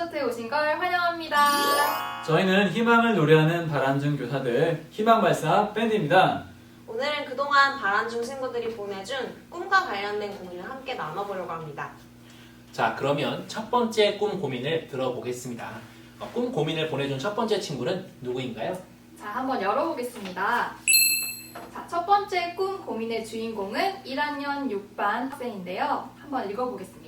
콘서트에 오신 걸 환영합니다. 저희는 희망을 노래하는 바람중 교사들 희망발사 밴드입니다. 오늘은 그동안 바람중 친구들이 보내준 꿈과 관련된 고민을 함께 나눠보려고 합니다. 자, 그러면 첫 번째 꿈 고민을 들어보겠습니다. 꿈 고민을 보내준 첫 번째 친구는 누구인가요? 자, 한번 열어보겠습니다. 자, 첫 번째 꿈 고민의 주인공은 1학년 6반 학생인데요. 한번 읽어보겠습니다.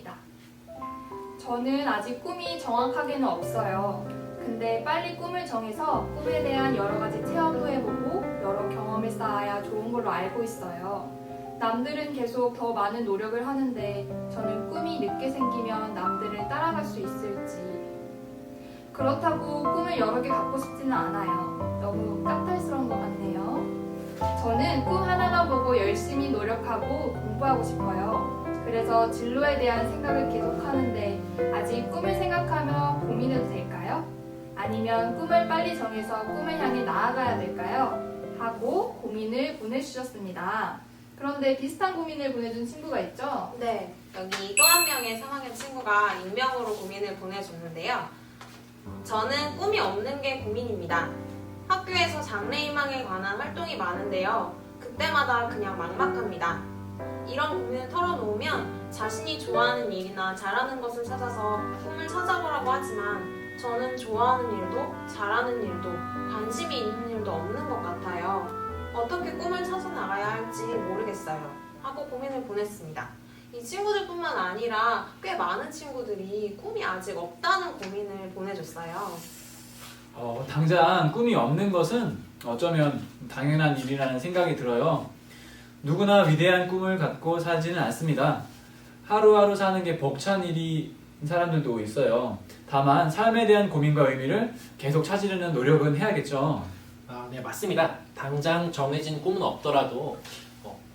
저는 아직 꿈이 정확하게는 없어요. 근데 빨리 꿈을 정해서 꿈에 대한 여러 가지 체험도 해보고 여러 경험을 쌓아야 좋은 걸로 알고 있어요. 남들은 계속 더 많은 노력을 하는데 저는 꿈이 늦게 생기면 남들을 따라갈 수 있을지. 그렇다고 꿈을 여러 개 갖고 싶지는 않아요. 너무 까탈스러운 것 같네요. 저는 꿈 하나만 보고 열심히 노력하고 공부하고 싶어요. 그래서 진로에 대한 생각을 계속 하는데 아직 꿈을 생각하며 고민해도 될까요? 아니면 꿈을 빨리 정해서 꿈을 향해 나아가야 될까요? 하고 고민을 보내주셨습니다. 그런데 비슷한 고민을 보내준 친구가 있죠? 네, 여기 또 한 명의 3학년 친구가 익명으로 고민을 보내줬는데요. 저는 꿈이 없는 게 고민입니다. 학교에서 장래희망에 관한 활동이 많은데요. 그때마다 그냥 막막합니다. 이런 고민을 털어놓으면 자신이 좋아하는 일이나 잘하는 것을 찾아서 꿈을 찾아보라고 하지만 저는 좋아하는 일도 잘하는 일도 관심이 있는 일도 없는 것 같아요. 어떻게 꿈을 찾아 나가야 할지 모르겠어요. 하고 고민을 보냈습니다. 이 친구들뿐만 아니라 꽤 많은 친구들이 꿈이 아직 없다는 고민을 보내줬어요. 당장 꿈이 없는 것은 어쩌면 당연한 일이라는 생각이 들어요. 누구나 위대한 꿈을 갖고 살지는 않습니다. 하루하루 사는 게 벅찬 일인 사람들도 있어요. 다만 삶에 대한 고민과 의미를 계속 찾으려는 노력은 해야겠죠. 네, 맞습니다. 당장 정해진 꿈은 없더라도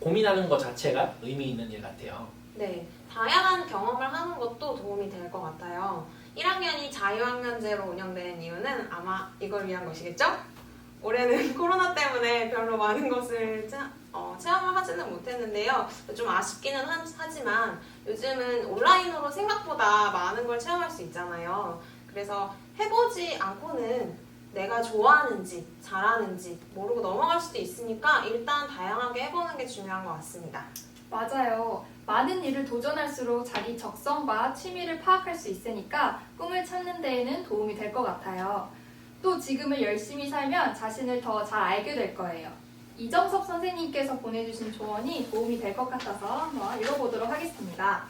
고민하는 것 자체가 의미 있는 일 같아요. 네, 다양한 경험을 하는 것도 도움이 될 것 같아요. 1학년이 자유학년제로 운영되는 이유는 아마 이걸 위한 것이겠죠? 올해는 코로나 때문에 별로 많은 것을 체험을 하지는 못했는데요. 좀 아쉽기는 하지만 요즘은 온라인으로 생각보다 많은 걸 체험할 수 있잖아요. 그래서 해보지 않고는 내가 좋아하는지 잘하는지 모르고 넘어갈 수도 있으니까 일단 다양하게 해보는 게 중요한 것 같습니다. 맞아요. 많은 일을 도전할수록 자기 적성과 취미를 파악할 수 있으니까 꿈을 찾는 데에는 도움이 될 것 같아요. 또 지금을 열심히 살면 자신을 더 잘 알게 될 거예요. 이정섭 선생님께서 보내주신 조언이 도움이 될 것 같아서 한번 읽어보도록 하겠습니다.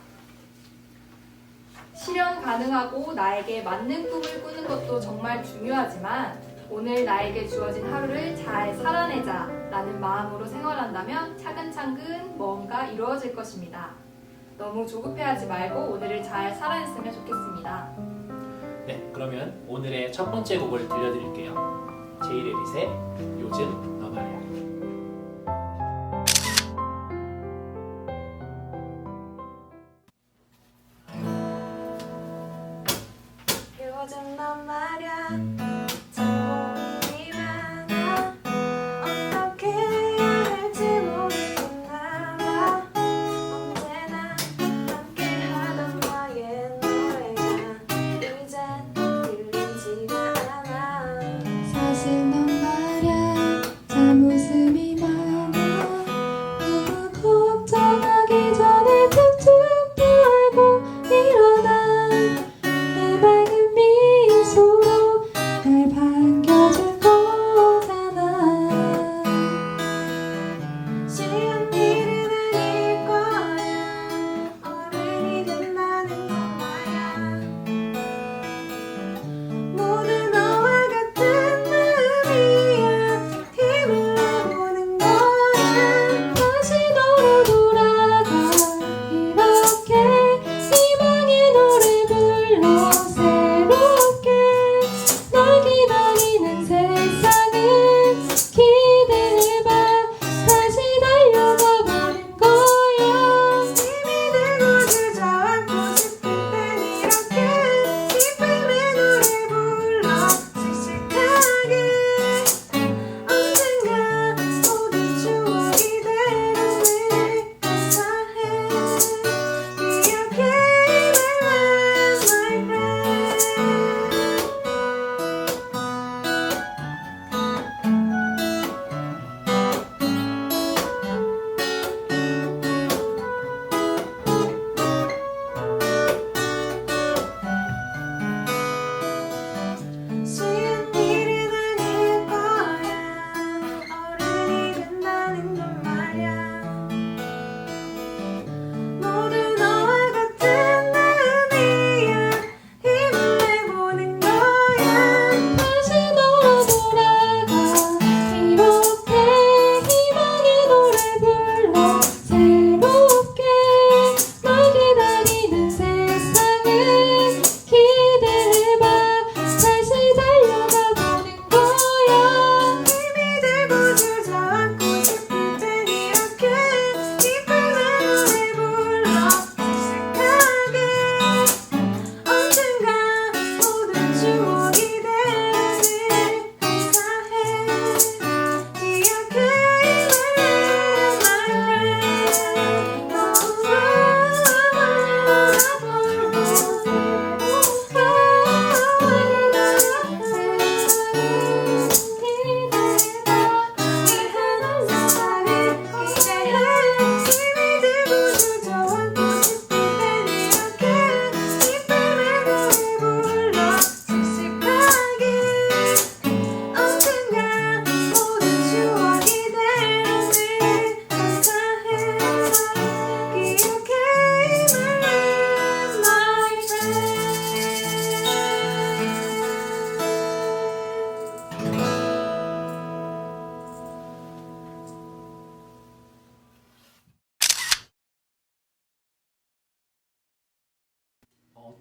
실현 가능하고 나에게 맞는 꿈을 꾸는 것도 정말 중요하지만 오늘 나에게 주어진 하루를 잘 살아내자 라는 마음으로 생활한다면 차근차근 뭔가 이루어질 것입니다. 너무 조급해하지 말고 오늘을 잘 살아냈으면 좋겠습니다. 네, 그러면 오늘의 첫 번째 곡을 들려드릴게요. 제이레빗의 요즘 너 말야. 요즘 넌 말야 참 고민이 많아 어떻게 해야 할지 모르겠나 봐 언제나 함께하던 나의 노래가 이젠 들리지가 않아 사실 넌 말야 참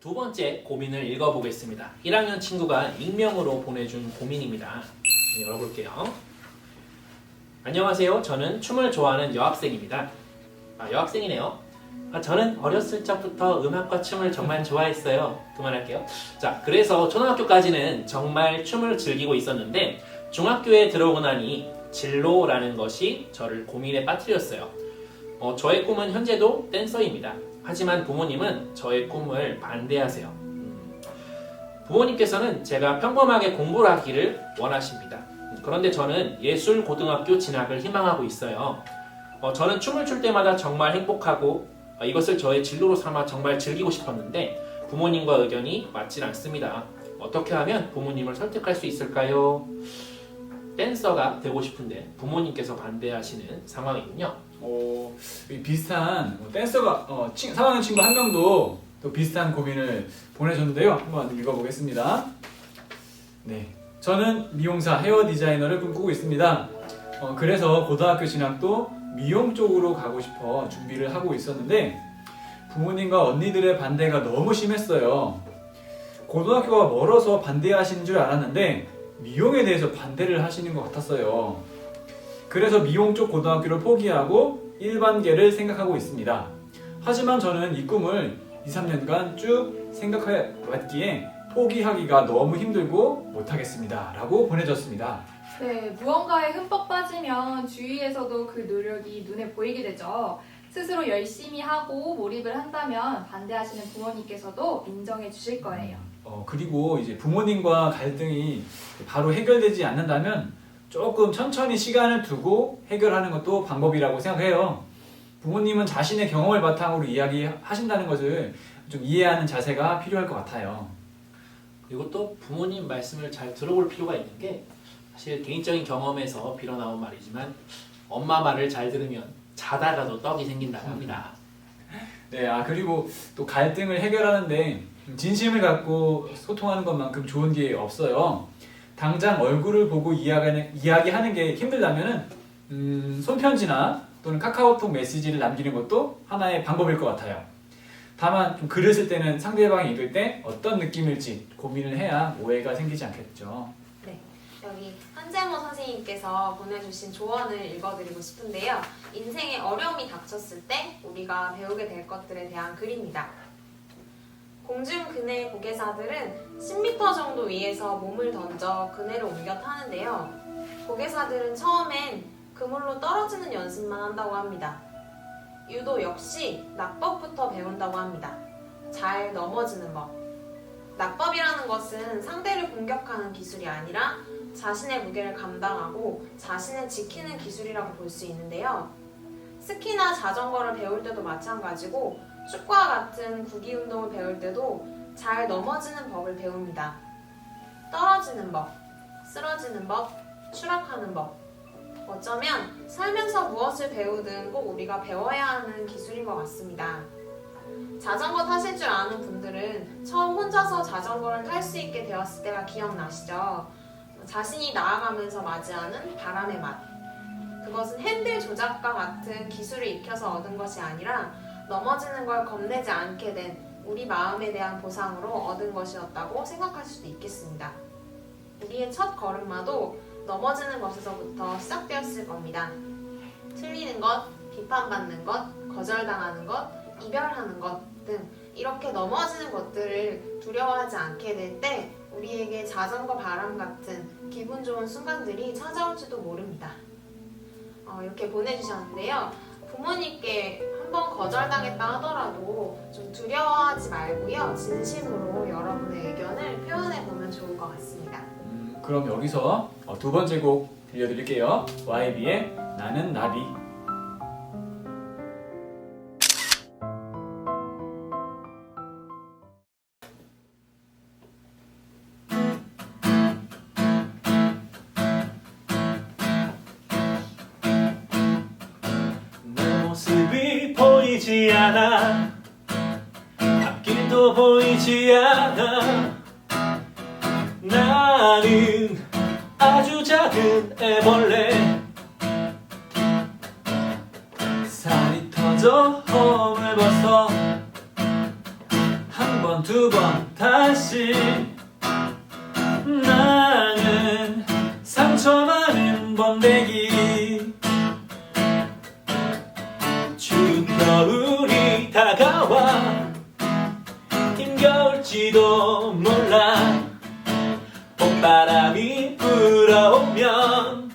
두 번째 고민을 읽어보겠습니다. 1학년 친구가 익명으로 보내준 고민입니다. 네, 열어볼게요. 안녕하세요. 저는 춤을 좋아하는 여학생입니다. 여학생이네요. 저는 어렸을 적부터 음악과 춤을 정말 좋아했어요. 그만할게요. 자, 그래서 초등학교까지는 정말 춤을 즐기고 있었는데 중학교에 들어오고 나니 진로라는 것이 저를 고민에 빠뜨렸어요. 저의 꿈은 현재도 댄서입니다. 하지만 부모님은 저의 꿈을 반대하세요. 부모님께서는 제가 평범하게 공부를 하기를 원하십니다. 그런데 저는 예술고등학교 진학을 희망하고 있어요. 저는 춤을 출 때마다 정말 행복하고 이것을 저의 진로로 삼아 정말 즐기고 싶었는데 부모님과 의견이 맞질 않습니다. 어떻게 하면 부모님을 설득할 수 있을까요? 댄서가 되고 싶은데 부모님께서 반대하시는 상황이군요. 비슷한 댄서가 3학년 친구 한 명도 또 비슷한 고민을 보내줬는데요. 한번 읽어보겠습니다. 네, 저는 미용사 헤어 디자이너를 꿈꾸고 있습니다. 그래서 고등학교 진학도 미용 쪽으로 가고 싶어 준비를 하고 있었는데 부모님과 언니들의 반대가 너무 심했어요. 고등학교가 멀어서 반대하시는 줄 알았는데 미용에 대해서 반대를 하시는 것 같았어요. 그래서 미용 쪽 고등학교를 포기하고 일반계를 생각하고 있습니다. 하지만 저는 이 꿈을 2, 3년간 쭉 생각해 왔기에 포기하기가 너무 힘들고 못하겠습니다. 라고 보내줬습니다. 네, 무언가에 흠뻑 빠지면 주위에서도 그 노력이 눈에 보이게 되죠. 스스로 열심히 하고 몰입을 한다면 반대하시는 부모님께서도 인정해 주실 거예요. 그리고 이제 부모님과 갈등이 바로 해결되지 않는다면 조금 천천히 시간을 두고 해결하는 것도 방법이라고 생각해요. 부모님은 자신의 경험을 바탕으로 이야기하신다는 것을 좀 이해하는 자세가 필요할 것 같아요. 그리고 또 부모님 말씀을 잘 들어볼 필요가 있는 게 사실 개인적인 경험에서 빌어나온 말이지만 엄마 말을 잘 들으면 자다가도 떡이 생긴다고 합니다. 네, 그리고 또 갈등을 해결하는데 진심을 갖고 소통하는 것만큼 좋은 게 없어요. 당장 얼굴을 보고 이야기하는 게 힘들다면 손편지나 또는 카카오톡 메시지를 남기는 것도 하나의 방법일 것 같아요. 다만 좀 글을 쓸 때는 상대방이 읽을 때 어떤 느낌일지 고민을 해야 오해가 생기지 않겠죠. 네, 여기 한재모 선생님께서 보내주신 조언을 읽어드리고 싶은데요. 인생에 어려움이 닥쳤을 때 우리가 배우게 될 것들에 대한 글입니다. 공중 그네 고개사들은 10m 정도 위에서 몸을 던져 그네를 옮겨 타는데요. 고개사들은 처음엔 그물로 떨어지는 연습만 한다고 합니다. 유도 역시 낙법부터 배운다고 합니다. 잘 넘어지는 법. 낙법이라는 것은 상대를 공격하는 기술이 아니라 자신의 무게를 감당하고 자신을 지키는 기술이라고 볼 수 있는데요. 스키나 자전거를 배울 때도 마찬가지고 축구와 같은 구기 운동을 배울 때도 잘 넘어지는 법을 배웁니다. 떨어지는 법, 쓰러지는 법, 추락하는 법. 어쩌면 살면서 무엇을 배우든 꼭 우리가 배워야 하는 기술인 것 같습니다. 자전거 타실 줄 아는 분들은 처음 혼자서 자전거를 탈 수 있게 되었을 때가 기억나시죠? 자신이 나아가면서 맞이하는 바람의 맛. 그것은 핸들 조작과 같은 기술을 익혀서 얻은 것이 아니라 넘어지는 걸 겁내지 않게 된 우리 마음에 대한 보상으로 얻은 것이었다고 생각하실 수도 있겠습니다. 우리의 첫 걸음마도 넘어지는 것에서부터 시작되었을 겁니다. 틀리는 것, 비판받는 것, 거절당하는 것, 이별하는 것 등 이렇게 넘어지는 것들을 두려워하지 않게 될 때 우리에게 자전거 바람 같은 기분 좋은 순간들이 찾아올지도 모릅니다. 이렇게 보내주셨는데요. 부모님께 한번 거절당했다 하더라도 좀 두려워하지 말고요. 진심으로 여러분의 의견을 표현해보면 좋을 것 같습니다. 그럼 여기서 두 번째 곡 들려드릴게요. YB의 나는 나비. 내 모습이 보이지 않아 앞길도 보이지 않아 나는 아주 작은 애벌레 살이 터져 홈을 벗어 한 번 번, 두 번 다시 나는 상처 많은 번데기 추운 겨울이 다가와 힘겨울지도 몰라 봄바람이 불어오면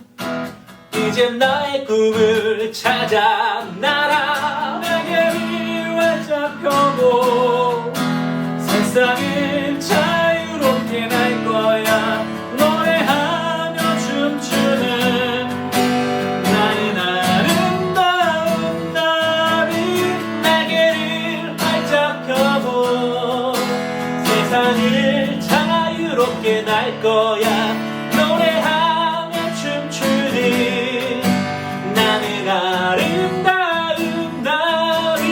이젠 나의 꿈을 찾아 날아 날개를 활짝 펴고 세상을 자유롭게 날 거야 노래하며 춤추는 나는 아름다운 나비 날개를 활짝 펴고 세상을 자유롭게 날 거야 노래하며 춤추는 나는 아름다운 나비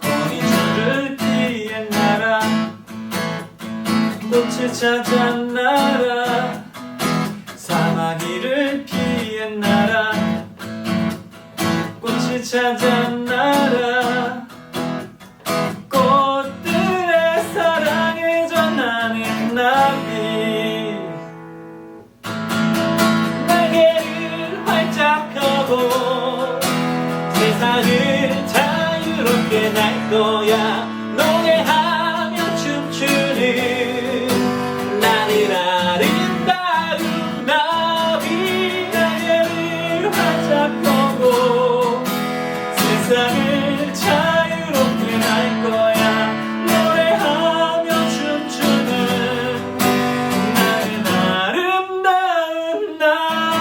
거미줄을 피해 날아 꽃을 찾아 날아 사마귀를 피해 날아 꽃을 찾아 날아 꽃들의 사랑에 전하는 나비 날개를 활짝 펴고 세상을 자유롭게 날 거야 노래하며 춤추는 나는 아름다운 나비 날개를 활짝 펴고 세상을 자유롭게 날 거야 노래하며 춤추는 나는 아름다운 나비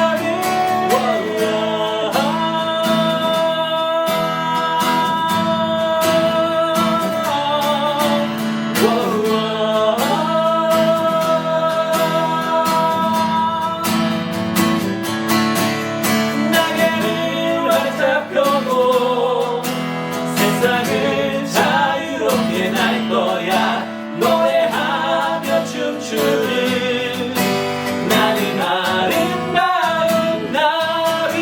날개를 활짝 펴고 세상을 자유롭게 날 거야 노래하며 춤추는 나는 아름다운 나비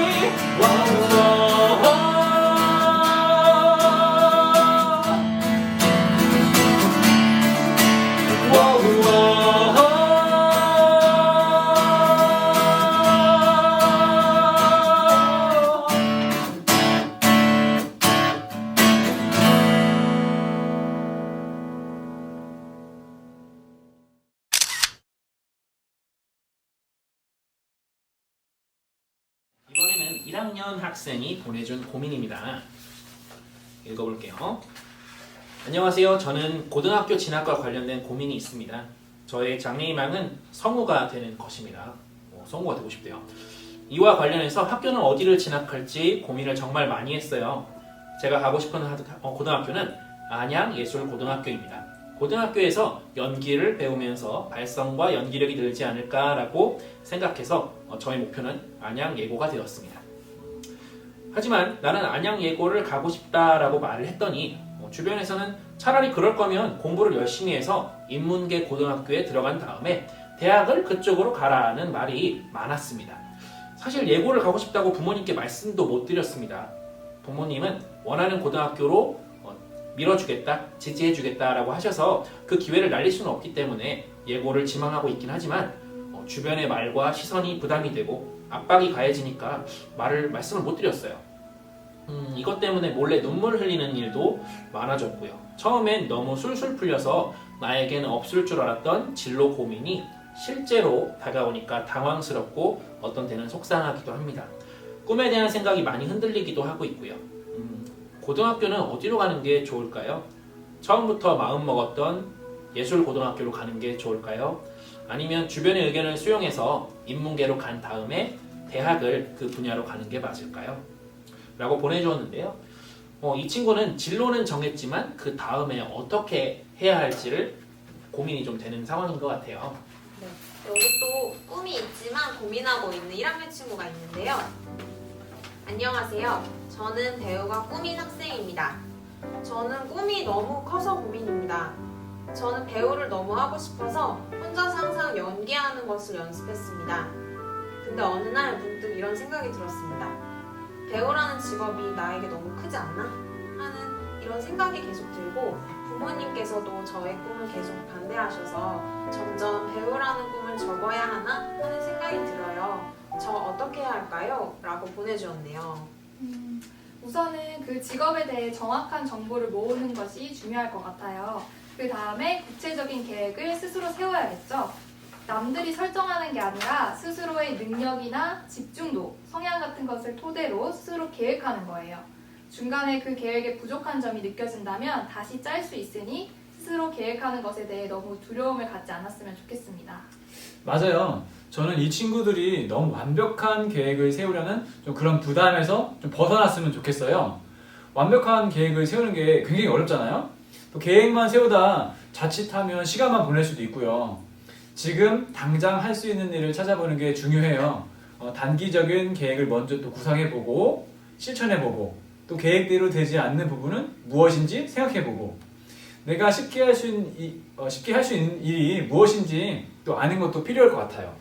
이번에는 1학년 학생이 보내준 고민입니다. 읽어볼게요. 안녕하세요. 저는 고등학교 진학과 관련된 고민이 있습니다. 저의 장래희망은 성우가 되는 것입니다. 성우가 되고 싶대요. 이와 관련해서 학교는 어디를 진학할지 고민을 정말 많이 했어요. 제가 가고 싶은 고등학교는 안양예술고등학교입니다. 고등학교에서 연기를 배우면서 발성과 연기력이 늘지 않을까라고 생각해서 저의 목표는 안양예고가 되었습니다. 하지만 나는 안양예고를 가고 싶다라고 말을 했더니 주변에서는 차라리 그럴 거면 공부를 열심히 해서 인문계 고등학교에 들어간 다음에 대학을 그쪽으로 가라는 말이 많았습니다. 사실 예고를 가고 싶다고 부모님께 말씀도 못 드렸습니다. 부모님은 원하는 고등학교로 밀어주겠다, 지지해주겠다라고 하셔서 그 기회를 날릴 수는 없기 때문에 예고를 지망하고 있긴 하지만 주변의 말과 시선이 부담이 되고 압박이 가해지니까 말씀을 못 드렸어요. 이것 때문에 몰래 눈물 흘리는 일도 많아졌고요. 처음엔 너무 술술 풀려서 나에게는 없을 줄 알았던 진로 고민이 실제로 다가오니까 당황스럽고 어떤 때는 속상하기도 합니다. 꿈에 대한 생각이 많이 흔들리기도 하고 있고요. 고등학교는 어디로 가는 게 좋을까요? 처음부터 마음먹었던 예술고등학교로 가는 게 좋을까요? 아니면 주변의 의견을 수용해서 인문계로 간 다음에 대학을 그 분야로 가는 게 맞을까요? 라고 보내주었는데요. 이 친구는 진로는 정했지만 그 다음에 어떻게 해야 할지를 고민이 좀 되는 상황인 것 같아요. 네, 여기 또 꿈이 있지만 고민하고 있는 1학년 친구가 있는데요. 안녕하세요. 저는 배우가 꿈인 학생입니다. 저는 꿈이 너무 커서 고민입니다. 저는 배우를 너무 하고 싶어서 혼자서 항상 연기하는 것을 연습했습니다. 근데 어느 날 문득 이런 생각이 들었습니다. 배우라는 직업이 나에게 너무 크지 않나? 하는 이런 생각이 계속 들고 부모님께서도 저의 꿈을 계속 반대하셔서 점점 배우라는 꿈을 접어야 하나? 하는 생각이 들어요. 저 어떻게 해야 할까요? 라고 보내주었네요. 우선은 그 직업에 대해 정확한 정보를 모으는 것이 중요할 것 같아요. 그 다음에 구체적인 계획을 스스로 세워야겠죠. 남들이 설정하는 게 아니라 스스로의 능력이나 집중도, 성향 같은 것을 토대로 스스로 계획하는 거예요. 중간에 그 계획에 부족한 점이 느껴진다면 다시 짤 수 있으니 스스로 계획하는 것에 대해 너무 두려움을 갖지 않았으면 좋겠습니다. 맞아요. 저는 이 친구들이 너무 완벽한 계획을 세우려는 좀 그런 부담에서 좀 벗어났으면 좋겠어요. 완벽한 계획을 세우는 게 굉장히 어렵잖아요. 또 계획만 세우다 자칫하면 시간만 보낼 수도 있고요. 지금 당장 할 수 있는 일을 찾아보는 게 중요해요. 단기적인 계획을 먼저 또 구상해보고 실천해보고 또 계획대로 되지 않는 부분은 무엇인지 생각해보고 내가 쉽게 할 수 있는 일이 무엇인지 또 아는 것도 필요할 것 같아요.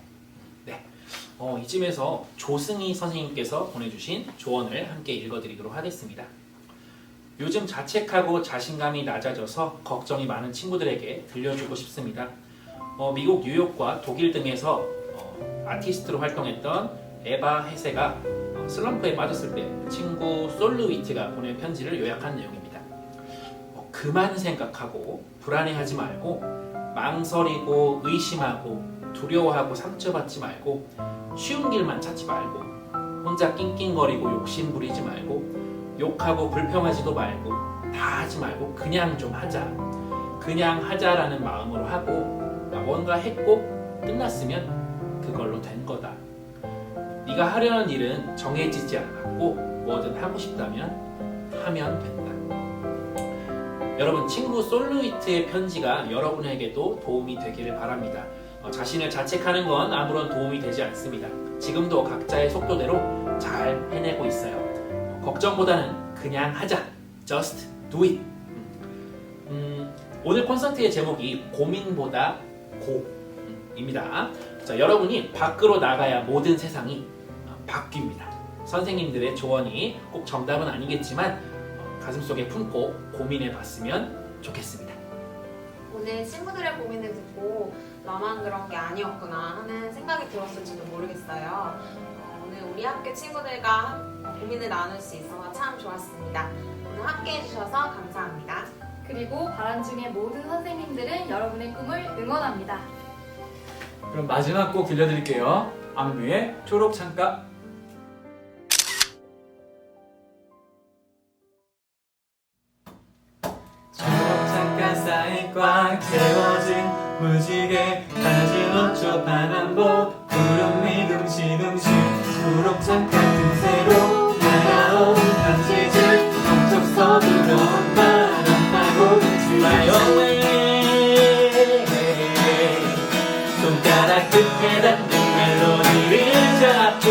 이쯤에서 조승희 선생님께서 보내주신 조언을 함께 읽어드리도록 하겠습니다. 요즘 자책하고 자신감이 낮아져서 걱정이 많은 친구들에게 들려주고 싶습니다. 미국 뉴욕과 독일 등에서 아티스트로 활동했던 에바 헤세가 슬럼프에 빠졌을 때 친구 솔루이트가 보낸 편지를 요약한 내용입니다. 그만 생각하고 불안해하지 말고 망설이고 의심하고 두려워하고 상처받지 말고 쉬운 길만 찾지 말고 혼자 낑낑거리고 욕심 부리지 말고 욕하고 불평하지도 말고 다 하지 말고 그냥 좀 하자. 그냥 하자라는 마음으로 하고 뭔가 했고 끝났으면 그걸로 된 거다. 네가 하려는 일은 정해지지 않았고 뭐든 하고 싶다면 하면 된다. 여러분, 친구 솔루이트의 편지가 여러분에게도 도움이 되기를 바랍니다. 자신을 자책하는 건 아무런 도움이 되지 않습니다. 지금도 각자의 속도대로 잘 해내고 있어요. 걱정보다는 그냥 하자. Just do it. 오늘 콘서트의 제목이 고민보다 고입니다. 자, 여러분이 밖으로 나가야 모든 세상이 바뀝니다. 선생님들의 조언이 꼭 정답은 아니겠지만 가슴속에 품고 고민해 봤으면 좋겠습니다. 오늘 친구들의 고민을 듣고 나만 그런 게 아니었구나 하는 생각이 들었을지도 모르겠어요. 오늘 우리 학교 친구들과 고민을 나눌 수 있어서 참 좋았습니다. 오늘 함께 해주셔서 감사합니다. 그리고 바람중의 모든 선생님들은 여러분의 꿈을 응원합니다. 그럼 마지막 곡 들려드릴게요. 악뮤의 초록창가. 초록창가 사이 꽉 채워진 무지개 가진 옷조 파남복 구름 위 둥시둥시 초록창가 틈새로 날아오는 편지들 동쪽 서부러운 바람 타고 둥실어요. 손가락 끝에 닿는 멜로디를 잡고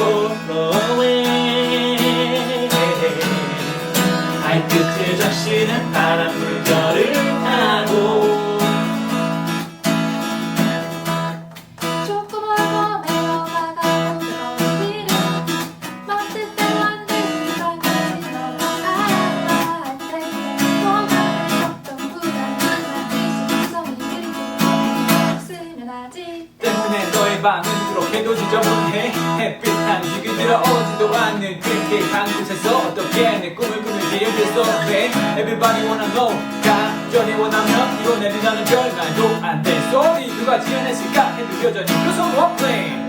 발끝을 적시는 바람 물결을 타고 조금 멀고 내려가가 뜨거운 길을 멋뜻대 만든 이상까지 넘어가야 할 텐데 뭔가를 어떤 불안한 의식성이 들고 없으면 아직 때문에 너의 방은 그렇게도 지저분해 햇빛 한식이 들어오지도 않는 그렇게 한 곳에서 어떻게 내 꿈을 꾸밀지 어땠어 babe Everybody wanna know 간절히 원하면 이뤄내리라는 별말도 안 될 소리 누가 지어냈을까 해도 여전히 그 손목 play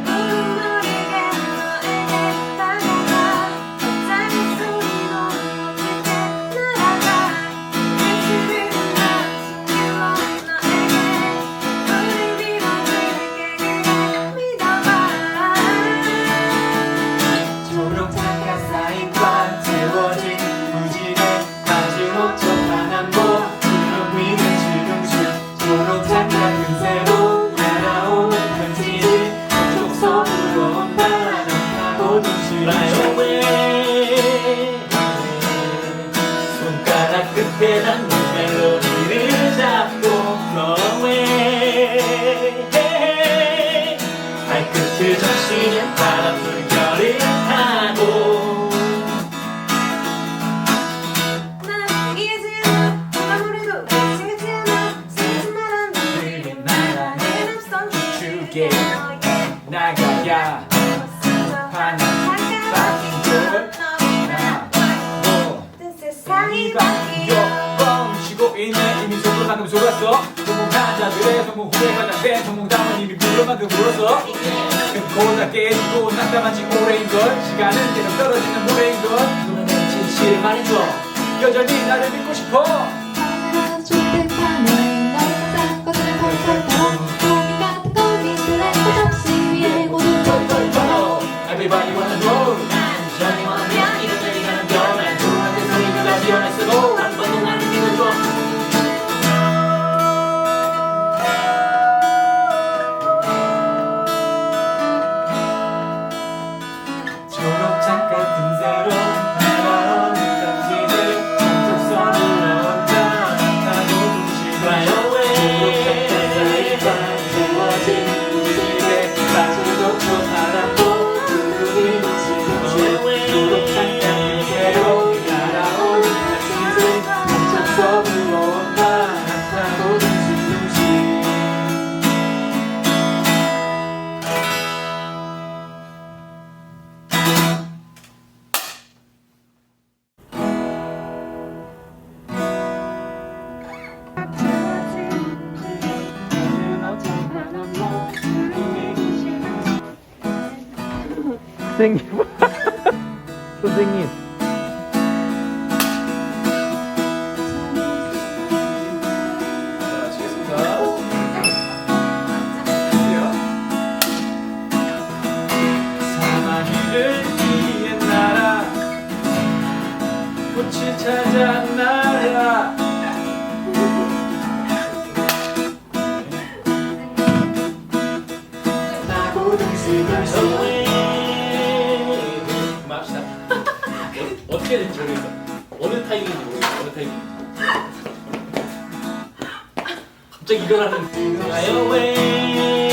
초록창가 사이 꽉 채워진 무지개 가진 옷조 파남복 구름 위는 지둥실 초록창가 틈새로 날아오는 편지들 동쪽 서부로 온 바람 타고 둥실어요. 손가락 끝에 닿는 멜로디를 잡고 바람 물결을 타고 난 이해지 않아 아무래도 생각지 않아 생각지 말아 느린 나라 내 맘속 주게 나가야 하나 바뀐 세상이 바뀌어 뻥 쉬고 있네 이미 속으로 방금 속았어 성공한 자들의 성공 후에 가장 된 성공담은 이미 불러만큼 불었어 고다 깨지고 낙담한 지 오래인걸 시간은 계속 떨어지는 모래인걸 누나는 진실 말해줘 여전히 나를 믿고 싶어 하늘은 쫓듯하네 너의 세상 것들을 털털털 고민 같은 고민들의 고정시 위에 모두 털털털 Everybody wanna know 전이 원하면 이름을 가는 변한 누나의 소리가 지원해 쓰고 한 번도 나를 믿어줘 초록창 같은 새로 날아오는 당신을 정적선으로 얹어 나도 동시에 Fly away 지워진 무식에 나도 또 알아보 초록창 같은 새로 날아오는 당신을 정적선으로 얹어 나도 동시에 선생님 선생님 사마귀를 위해 날아 꽃을 찾아 날아 나고 동시 결시 그만합시다 어떻게 될지 모르겠어 어느 타이밍인지 모르겠어 어느 타이밍인지 갑자기 일어나는 Fly away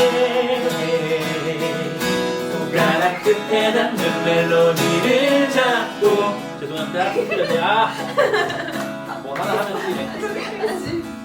손가락 끝에 닿는 멜로디를 잡고 죄송합니다 틀렸네 뭐 하나 하면 틀리네